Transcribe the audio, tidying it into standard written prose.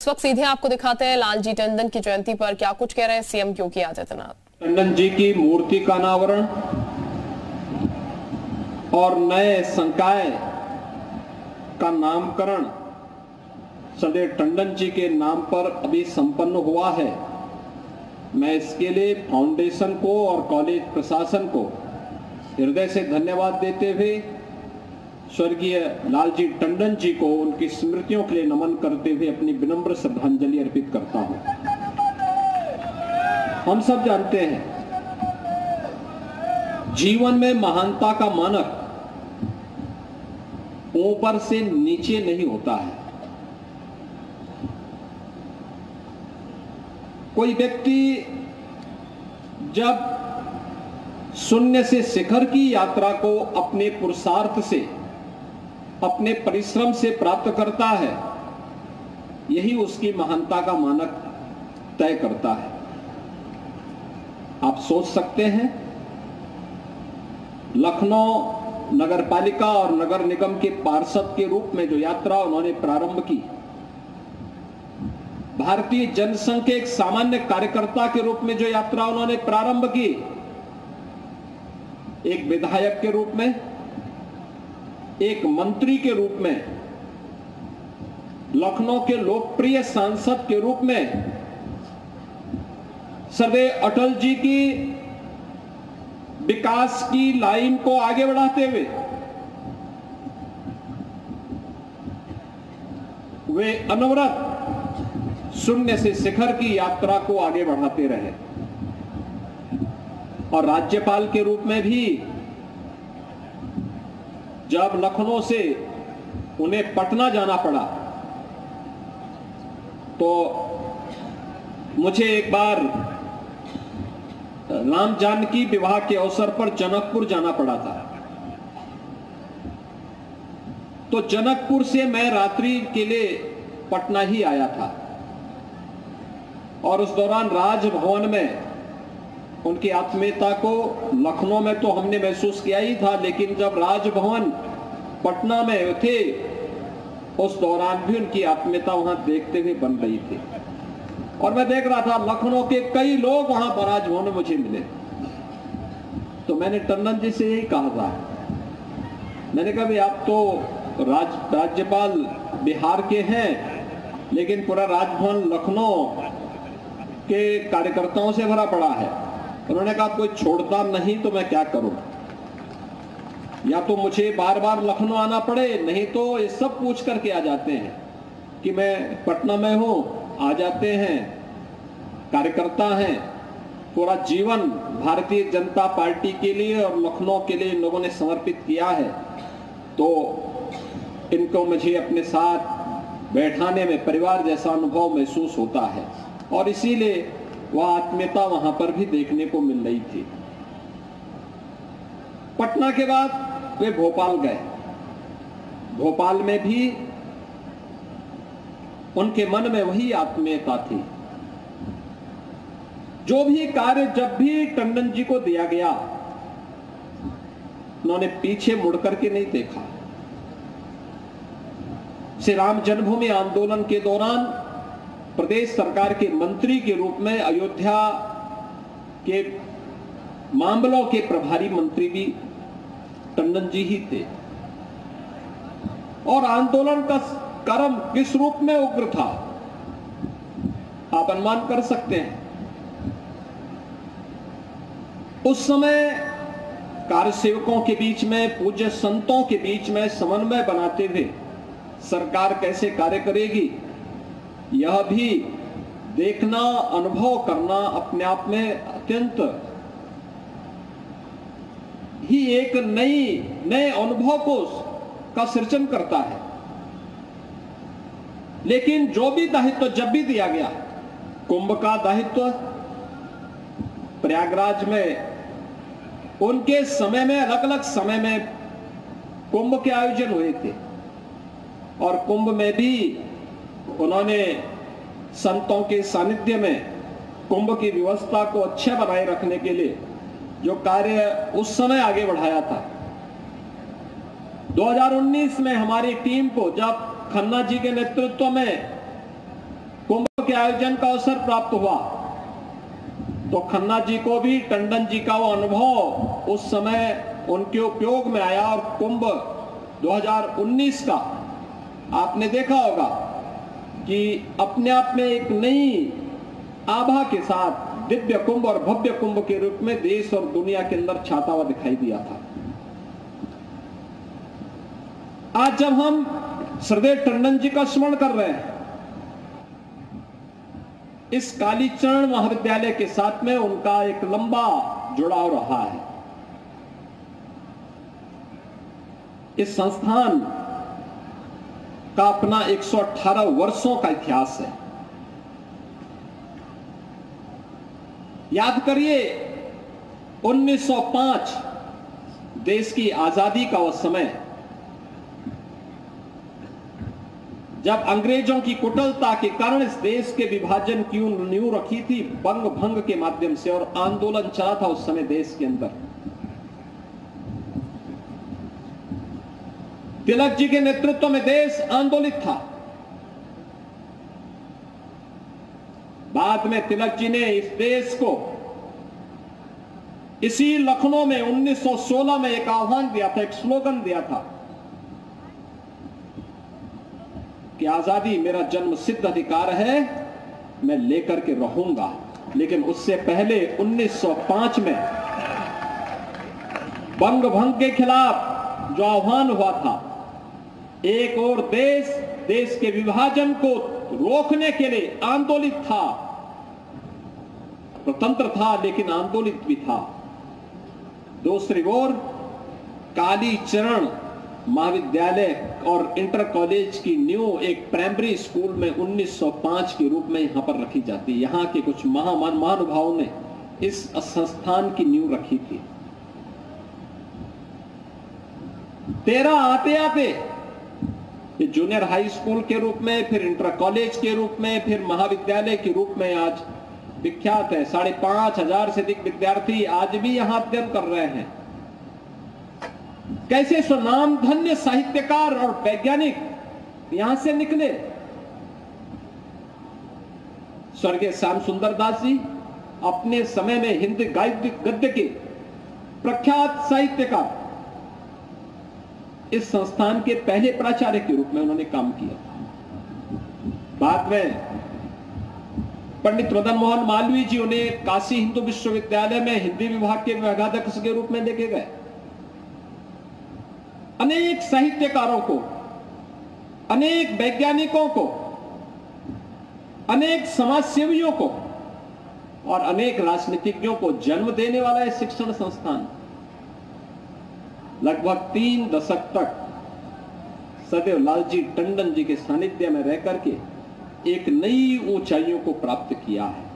वक्त सीधे आपको दिखाते हैं लालजी टंडन की जयंती पर क्या कुछ कह रहे हैं सीएम योगी आदित्यनाथ। टंडन जी की मूर्ति का अनावरण और नए संकाय का नामकरण सदैव टंडन जी के नाम पर अभी संपन्न हुआ है। मैं इसके लिए फाउंडेशन को और कॉलेज प्रशासन को हृदय से धन्यवाद देते हुए स्वर्गीय लालजी टंडन जी को उनकी स्मृतियों के लिए नमन करते हुए अपनी विनम्र श्रद्धांजलि अर्पित करता हूं। हम सब जानते हैं जीवन में महानता का मानक ऊपर से नीचे नहीं होता है। कोई व्यक्ति जब शून्य से शिखर की यात्रा को अपने पुरुषार्थ से, अपने परिश्रम से प्राप्त करता है, यही उसकी महानता का मानक तय करता है। आप सोच सकते हैं लखनऊ नगरपालिका और नगर निगम के पार्षद के रूप में जो यात्रा उन्होंने प्रारंभ की, भारतीय जनसंघ के एक सामान्य कार्यकर्ता के रूप में जो यात्रा उन्होंने प्रारंभ की, एक विधायक के रूप में, एक मंत्री के रूप में, लखनऊ के लोकप्रिय सांसद के रूप में, सदैव अटल जी की विकास की लाइन को आगे बढ़ाते हुए वे अनवरत शून्य से शिखर की यात्रा को आगे बढ़ाते रहे। और राज्यपाल के रूप में भी जब लखनऊ से उन्हें पटना जाना पड़ा तो मुझे एक बार राम जानकी विवाह के अवसर पर जनकपुर जाना पड़ा था। तो जनकपुर से मैं रात्रि के लिए पटना ही आया था और उस दौरान राजभवन में उनकी आत्मीयता को लखनऊ में तो हमने महसूस किया ही था, लेकिन जब राजभवन पटना में थे उस दौरान भी उनकी आत्मीयता वहां देखते हुए बन रही थी। और मैं देख रहा था लखनऊ के कई लोग वहां पर राजभवन में मुझे मिले। तो मैंने टंडन जी से यही कहा था, मैंने कहा भाई आप तो राज्यपाल बिहार के हैं, लेकिन पूरा राजभवन लखनऊ के कार्यकर्ताओं से भरा पड़ा है। उन्होंने कहा कोई छोड़ता नहीं तो मैं क्या करूं, या तो मुझे बार बार लखनऊ आना पड़े, नहीं तो ये सब पूछ करके आ जाते हैं कि मैं पटना में हूं, आ जाते हैं, कार्यकर्ता हैं, पूरा जीवन भारतीय जनता पार्टी के लिए और लखनऊ के लिए इन लोगों ने समर्पित किया है, तो इनको मुझे अपने साथ बैठाने में परिवार जैसा अनुभव महसूस होता है। और इसीलिए वह आत्मीयता वहां पर भी देखने को मिल रही थी। पटना के बाद वे भोपाल गए। भोपाल में भी उनके मन में वही आत्मीयता थी। जो भी कार्य जब भी टंडन जी को दिया गया, उन्होंने पीछे मुड़ करके नहीं देखा। श्री राम जन्मभूमि आंदोलन के दौरान प्रदेश सरकार के मंत्री के रूप में अयोध्या के मामलों के प्रभारी मंत्री भी टंडन जी ही थे। और आंदोलन का क्रम किस रूप में उग्र था आप अनुमान कर सकते हैं। उस समय कार्यसेवकों के बीच में, पूज्य संतों के बीच में समन्वय बनाते हुए सरकार कैसे कार्य करेगी, यह भी देखना, अनुभव करना अपने आप में अत्यंत ही एक नए अनुभव का सृजन करता है। लेकिन जो भी दायित्व जब भी दिया गया, कुंभ का दायित्व प्रयागराज में उनके समय में, अलग अलग समय में कुंभ के आयोजन हुए थे और कुंभ में भी उन्होंने संतों के सानिध्य में कुंभ की व्यवस्था को अच्छा बनाए रखने के लिए जो कार्य उस समय आगे बढ़ाया था। 2019 में हमारी टीम को जब खन्ना जी के नेतृत्व में के आयोजन का अवसर प्राप्त हुआ तो खन्ना जी को भी टंडन जी का वो अनुभव उस समय उनके उपयोग में आया और कुंभ 2019 का आपने देखा होगा कि अपने आप में एक नई आभा के साथ दिव्य कुंभ और भव्य कुंभ के रूप में देश और दुनिया के अंदर छाता हुआ दिखाई दिया था। आज जब हम श्रद्धेय टंडन जी का स्मरण कर रहे हैं, इस कालीचरण महाविद्यालय के साथ में उनका एक लंबा जुड़ाव रहा है। इस संस्थान का अपना 118 वर्षों का इतिहास है। याद करिए 1905 देश की आजादी का वह समय, जब अंग्रेजों की कुटिलता के कारण इस देश के विभाजन की नींव रखी थी बंग भंग के माध्यम से, और आंदोलन चला था उस समय देश के अंदर। तिलक जी के नेतृत्व में देश आंदोलित था। बाद में तिलक जी ने इस देश को इसी लखनऊ में 1916 में एक आह्वान दिया था, एक स्लोगन दिया था कि आजादी मेरा जन्म सिद्ध अधिकार है, मैं लेकर के रहूंगा। लेकिन उससे पहले 1905 में बंग भंग के खिलाफ जो आह्वान हुआ था, एक और देश के विभाजन को रोकने के लिए आंदोलित था, स्वतंत्र था लेकिन आंदोलित भी था। दूसरी ओर कालीचरण महाविद्यालय और इंटर कॉलेज की नींव एक प्राइमरी स्कूल में 1905 के रूप में यहां पर रखी जाती है। यहां के कुछ महानुभावों ने इस संस्थान की नींव रखी थी। 13 आते आते ये जूनियर हाई स्कूल के रूप में, फिर इंटर कॉलेज के रूप में, फिर महाविद्यालय के रूप में आज विख्यात है। 5,500 से अधिक विद्यार्थी आज भी यहां अध्ययन कर रहे हैं। कैसे स्वनाम धन्य साहित्यकार और वैज्ञानिक यहां से निकले। स्वर्गीय श्याम सुंदर दास जी अपने समय में हिंदी गद्य के प्रख्यात साहित्यकार, इस संस्थान के पहले प्राचार्य के रूप में उन्होंने काम किया था। बाद में पंडित मदन मोहन मालवीय जी उन्हें काशी हिंदू विश्वविद्यालय में हिंदी विभाग के विभागाध्यक्ष के रूप में देखे गए। अनेक साहित्यकारों को, अनेक वैज्ञानिकों को, अनेक समाजसेवियों को और अनेक राजनीतिज्ञों को जन्म देने वाला है शिक्षण संस्थान। लगभग 3 दशक तक सदैव लालजी टंडन जी के सानिध्य में रहकर के एक नई ऊंचाइयों को प्राप्त किया है।